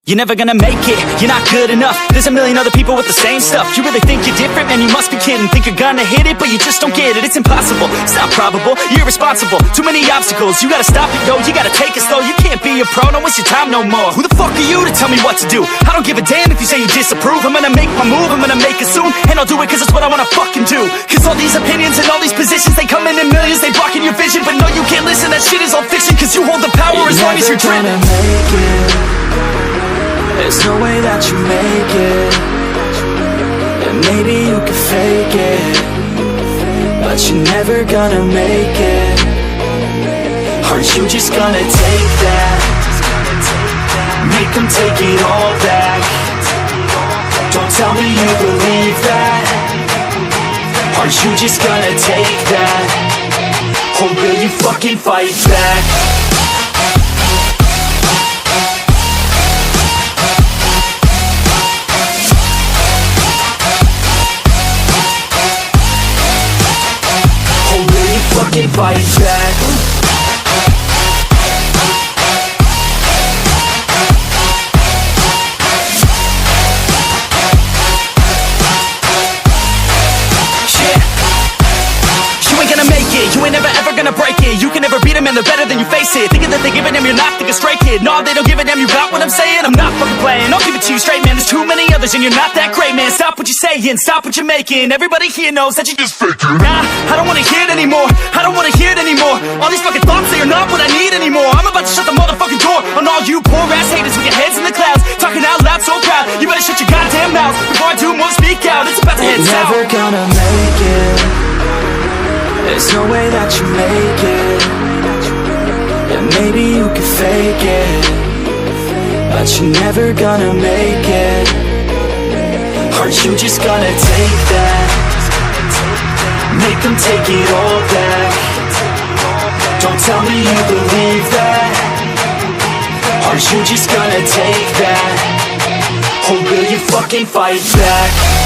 You're never gonna make it, you're not good enough. There's a million other people with the same stuff. You really think you're different? Man, you must be kidding. Think you're gonna hit it, but you just don't get it. It's impossible, it's not probable, you're irresponsible. Too many obstacles, you gotta stop it, yo. You gotta take it slow, you can't be a pro. Don't waste your time no more. Who the fuck are you to tell me what to do? I don't give a damn if you say you disapprove. I'm gonna make my move, I'm gonna make it soon. And I'll do it cause it's what I wanna fucking do. Cause all these opinions and all these positions, they come in millions, they blocking your vision. But no, you can't listen, that shit is all fiction. Cause you hold the power as long as you're driven. There's no way that you make it. And maybe you can fake it, but you're never gonna make it. Aren't you just gonna take that? Make them take it all back. Don't tell me you believe that. Aren't you just gonna take that? Or will you fucking fight back? Fucking fight back. You ain't gonna make it, you ain't never ever gonna break it. You can never beat them and they're better than you face it. Thinking that they give a damn, you're not thinking straight, kid. No, they don't give a damn, you got what I'm saying? I'm not fucking playing, I'll give it to you straight, man. There's too many others and you're not that great, man. Stop what you're saying, stop what you're making. Everybody here knows that you just faking. Nah, I don't wanna hear it anymore, I don't wanna hear it anymore. All these fucking thoughts, they are not what I need anymore. I'm about to shut the motherfucking door on all you poor ass haters with your heads in the clouds, talking out loud so proud. You better shut your goddamn mouth before I do more, speak out. It's about to head south. You're never gonna make it. There's no way that you make it. Yeah, maybe you can fake it, but you're never gonna make it. Aren't you just gonna take that? Make them take it all back. Don't tell me you believe that. Aren't you just gonna take that? Or will you fucking fight back?